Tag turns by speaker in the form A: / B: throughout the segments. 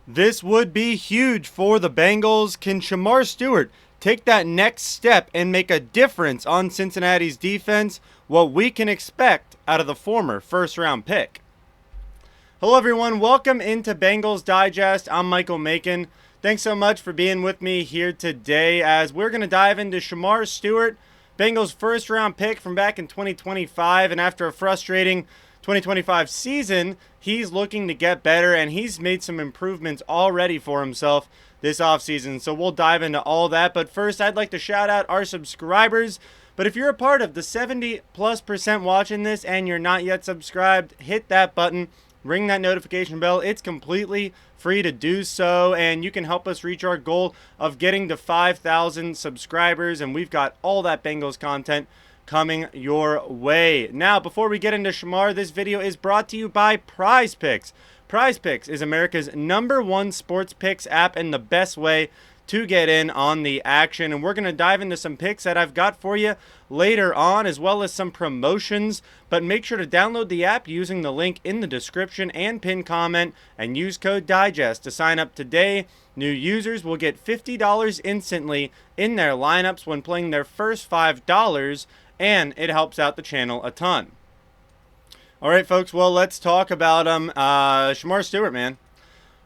A: This would be huge for the Bengals. Can Shemar Stewart take that next step and make a difference on Cincinnati's defense? What we can expect out of the former first-round pick. Hello, everyone. Welcome into Bengals Digest. I'm Michael Makin. Thanks so much for being with me here today as we're going to dive into Shemar Stewart, Bengals first-round pick from back in 2025. And after a frustrating 2025 season, he's looking to get better, and he's made some improvements already for himself this offseason. So we'll dive into all that. But first, I'd like to shout out our subscribers. But if you're a part of the 70+% watching this and you're not yet subscribed, hit that button. Ring that notification bell. It's completely free to do so, and you can help us reach our goal of getting to 5,000 subscribers, and we've got all that Bengals content coming your way. Now, before we get into Shemar, this video is brought to you by Prize Picks. Prize Picks is America's #1 sports picks app and the best way to get in on the action, and we're going to dive into some picks that I've got for you later on, as well as some promotions. But make sure to download the app using the link in the description and pinned comment and use code DIGEST to sign up today. New users will get $50 instantly in their lineups when playing their first $5, and it helps out the channel a ton. All right, folks, well, let's talk about Shemar Stewart, man.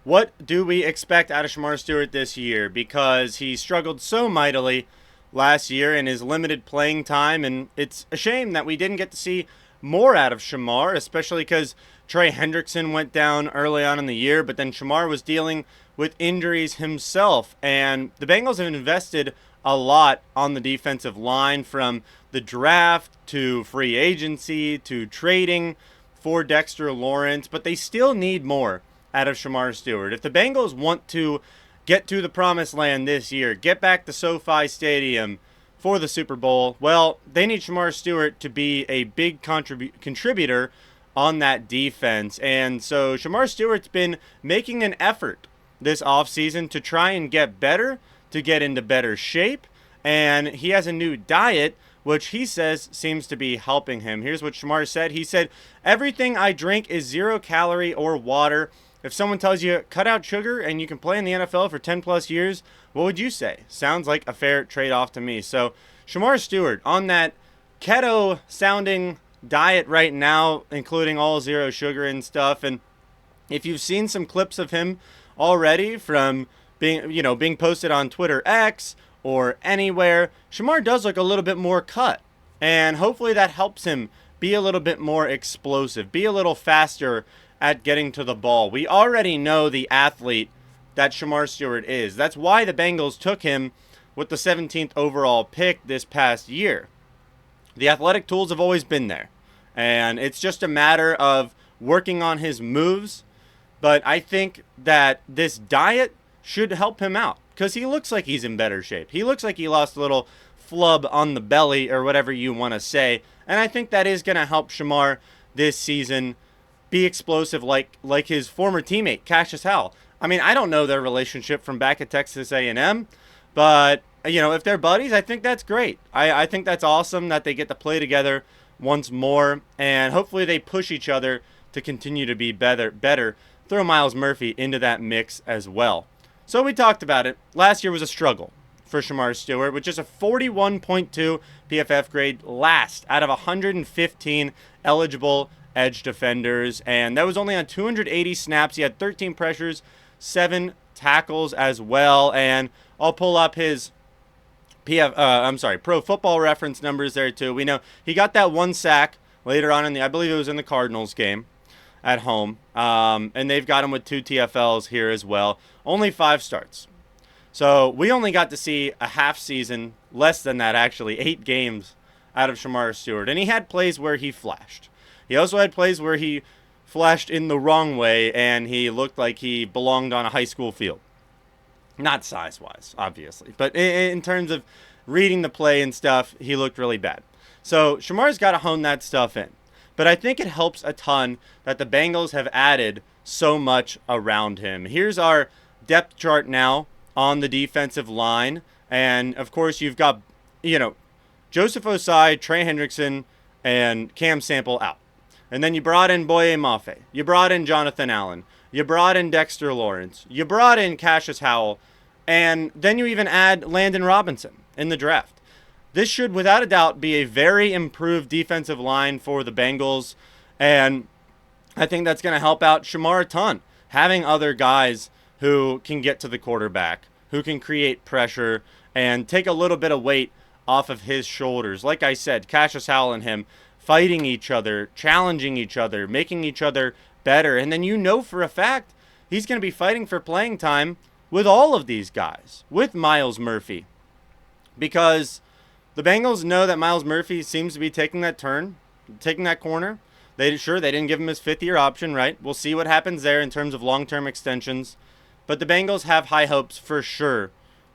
A: What do we expect out of Shemar Stewart this year? Because he struggled so mightily last year in his limited playing time, and it's a shame that we didn't get to see more out of Shemar, especially because Trey Hendrickson went down early on in the year, but then Shemar was dealing with injuries himself, and the Bengals have invested a lot on the defensive line, from the draft to free agency to trading for Dexter Lawrence, but they still need more out of Shemar Stewart. If the Bengals want to get to the promised land this year, get back to SoFi Stadium for the Super Bowl, well, they need Shemar Stewart to be a big contributor on that defense. And so Shemar Stewart's been making an effort this offseason to try and get better, to get into better shape, and he has a new diet which he says seems to be helping him. Here's what Shemar said. He said, "Everything I drink is 0-calorie or water. If someone tells you cut out sugar and you can play in the NFL for 10 plus years, what would you say? Sounds like a fair trade-off to me." So Shemar Stewart on that keto sounding diet right now, including all zero sugar and stuff. And if you've seen some clips of him already from being posted on Twitter X or anywhere, Shemar does look a little bit more cut. And hopefully that helps him be a little bit more explosive, be a little faster at getting to the ball. We already know the athlete that Shemar Stewart is. That's why the Bengals took him with the 17th overall pick this past year. The athletic tools have always been there, and it's just a matter of working on his moves. But I think that this diet should help him out because he looks like he's in better shape. He looks like he lost a little flub on the belly or whatever you want to say, and I think that is going to help Shemar this season be explosive like his former teammate, Cassius Howell. I mean, I don't know their relationship from back at Texas A&M, but, if they're buddies, I think that's great. I think that's awesome that they get to play together once more, and hopefully they push each other to continue to be better. Throw Myles Murphy into that mix as well. So we talked about it. Last year was a struggle for Shemar Stewart, with just a 41.2 PFF grade, last out of 115 eligible edge defenders, and that was only on 280 snaps. He had 13 pressures, 7 tackles as well, and I'll pull up his Pro Football Reference numbers there too. We know he got that 1 sack later on I believe it was in the Cardinals game at home, and they've got him with 2 TFLs here as well. Only 5 starts. So we only got to see a half season, less than that actually, 8 games out of Shemar Stewart, and he had plays where he flashed. He also had plays where he flashed in the wrong way, and he looked like he belonged on a high school field. Not size-wise, obviously, but in terms of reading the play and stuff, he looked really bad. So Shemar's got to hone that stuff in. But I think it helps a ton that the Bengals have added so much around him. Here's our depth chart now on the defensive line. And, of course, you've got, Joseph Osai, Trey Hendrickson, and Cam Sample out. And then you brought in Boye Mafe. You brought in Jonathan Allen. You brought in Dexter Lawrence. You brought in Cassius Howell. And then you even add Landon Robinson in the draft. This should, without a doubt, be a very improved defensive line for the Bengals. And I think that's going to help out Shemar a ton. Having other guys who can get to the quarterback, who can create pressure and take a little bit of weight off of his shoulders. Like I said, Cassius Howell and him fighting each other, challenging each other, making each other better. And then you know for a fact he's going to be fighting for playing time with all of these guys, with Myles Murphy. Because the Bengals know that Myles Murphy seems to be taking that turn, taking that corner. They didn't give him his fifth-year option, right? We'll see what happens there in terms of long-term extensions. But the Bengals have high hopes for sure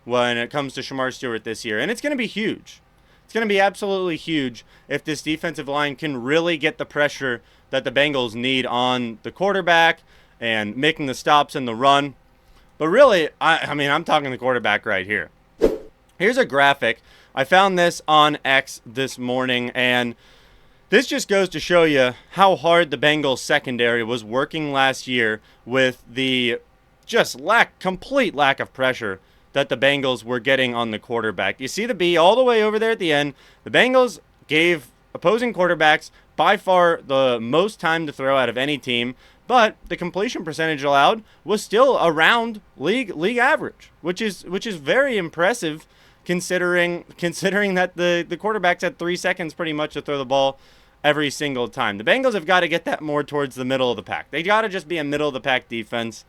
A: when it comes to Shemar Stewart this year. And it's going to be huge. It's going to be absolutely huge if this defensive line can really get the pressure that the Bengals need on the quarterback and making the stops in the run. But really, I'm talking the quarterback right here. Here's a graphic. I found this on X this morning, and this just goes to show you how hard the Bengals secondary was working last year with the just complete lack of pressure that the Bengals were getting on the quarterback. You see the B all the way over there at the end. The Bengals gave opposing quarterbacks by far the most time to throw out of any team, but the completion percentage allowed was still around league average, which is very impressive considering that the quarterbacks had 3 seconds pretty much to throw the ball every single time. The Bengals have got to get that more towards the middle of the pack. They got to just be a middle of the pack defense.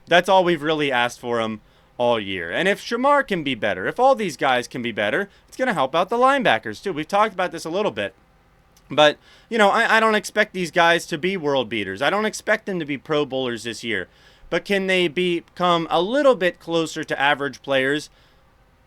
A: That's all we've really asked for them all year. And if Shemar can be better, if all these guys can be better, it's going to help out the linebackers too. We've talked about this a little bit. But, I don't expect these guys to be world beaters. I don't expect them to be Pro Bowlers this year. But can they become a little bit closer to average players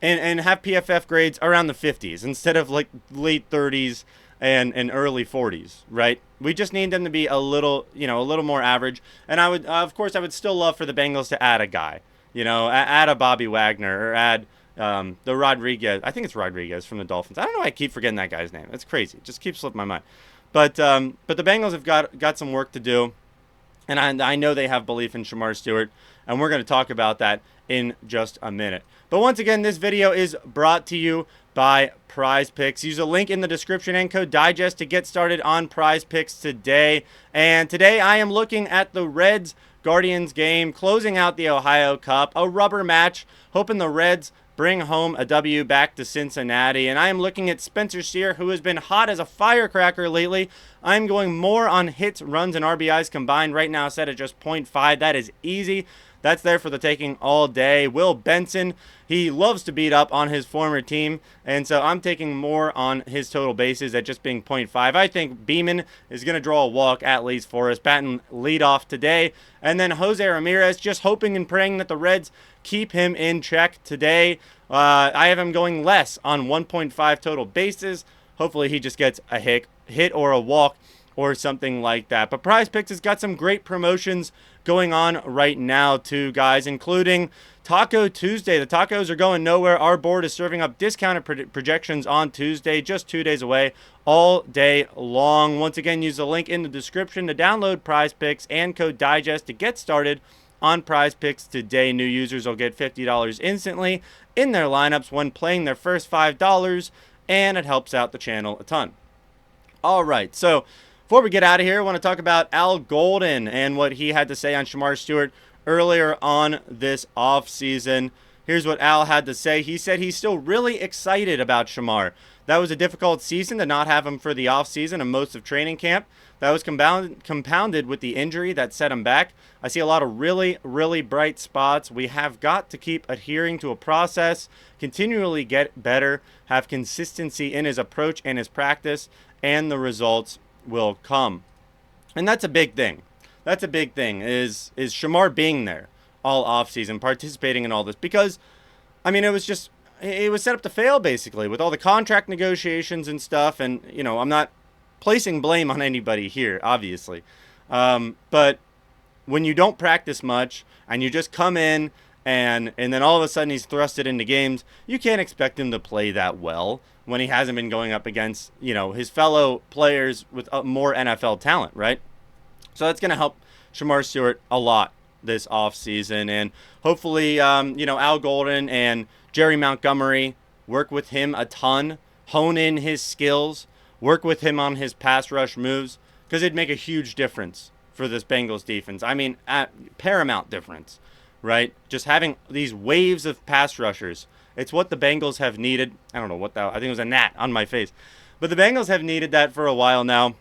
A: and have PFF grades around the 50s instead of like late 30s and early 40s, right? We just need them to be a little more average. And I would still love for the Bengals to add a guy, add a Bobby Wagner or add the Rodriguez. I think it's Rodriguez from the Dolphins. I don't know why I keep forgetting that guy's name. It's crazy. It just keeps slipping my mind. But the Bengals have got some work to do. And I know they have belief in Shemar Stewart. And we're going to talk about that in just a minute. But once again, this video is brought to you by Prize Picks. Use a link in the description and code DIGEST to get started on Prize Picks today. And today I am looking at the Reds-Guardians game, closing out the Ohio Cup, a rubber match, hoping the Reds bring home a W back to Cincinnati. And I am looking at Spencer Steer, who has been hot as a firecracker lately. I'm going more on hits, runs, and RBIs combined right now, set at just 0.5. That is easy. That's there for the taking all day. Will Benson, he loves to beat up on his former team, and so I'm taking more on his total bases at just being 0.5. I think Beeman is going to draw a walk at least for us, batting leadoff today. And then Jose Ramirez, just hoping and praying that the Reds keep him in check today. I have him going less on 1.5 total bases. Hopefully he just gets a hit or a walk or something like that. But Prize Picks has got some great promotions going on right now too, guys, including Taco Tuesday. The tacos are going nowhere. Our board is serving up discounted projections on Tuesday, just 2 days away, all day long. Once again, use the link in the description to download Prize Picks and code DIGEST to get started on Prize Picks today. New users will get $50 instantly in their lineups when playing their first $5, and it helps out the channel a ton. All right, so before we get out of here, I want to talk about Al Golden and what he had to say on Shemar Stewart earlier on this offseason. Here's what Al had to say. He said he's still really excited about Shemar. That was a difficult season to not have him for the offseason and most of training camp. That was compounded with the injury that set him back. I see a lot of really, really bright spots. We have got to keep adhering to a process, continually get better, have consistency in his approach and his practice, and the results will come. And that's a big thing. That's a big thing is Shemar being there all offseason, participating in all this. Because, it was set up to fail, basically, with all the contract negotiations and stuff. And, I'm not placing blame on anybody here, obviously. But when you don't practice much and you just come in and then all of a sudden he's thrusted into games, you can't expect him to play that well when he hasn't been going up against, his fellow players with more NFL talent, right? So that's going to help Shemar Stewart a lot this offseason. And hopefully, Al Golden and Jerry Montgomery work with him a ton, hone in his skills, work with him on his pass rush moves, because it'd make a huge difference for this Bengals defense. I mean, paramount difference, right? Just having these waves of pass rushers. It's what the Bengals have needed. I don't know what that, I think it was a gnat on my face. But the Bengals have needed that for a while now.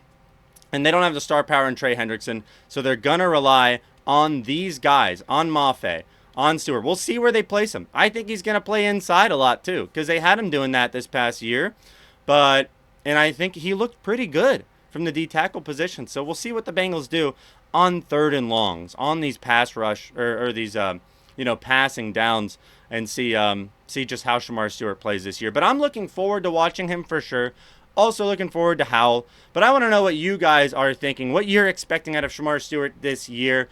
A: And they don't have the star power in Trey Hendrickson. So they're going to rely on these guys, on Mafe, on Stewart. We'll see where they place him. I think he's going to play inside a lot too, because they had him doing that this past year. And I think he looked pretty good from the D tackle position. So we'll see what the Bengals do on 3rd and longs, on these pass rush or these passing downs, and see just how Shemar Stewart plays this year. But I'm looking forward to watching him for sure. Also looking forward to Howell. But I want to know what you guys are thinking, what you're expecting out of Shemar Stewart this year,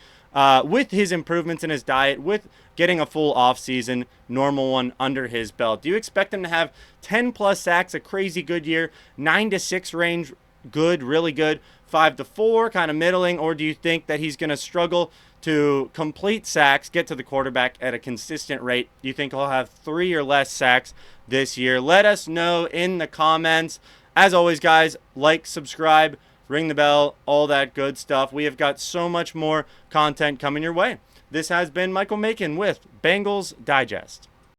A: with his improvements in his diet, with getting a full offseason, normal one under his belt. Do you expect him to have 10+ sacks, a crazy good year, 9-6 range, good, really good, 5-4, kind of middling, or do you think that he's going to struggle to complete sacks, get to the quarterback at a consistent rate? You think he'll have 3 or less sacks this year? Let us know in the comments. As always, guys, like, subscribe, ring the bell, all that good stuff. We have got so much more content coming your way. This has been Michael Makin with Bengals Digest.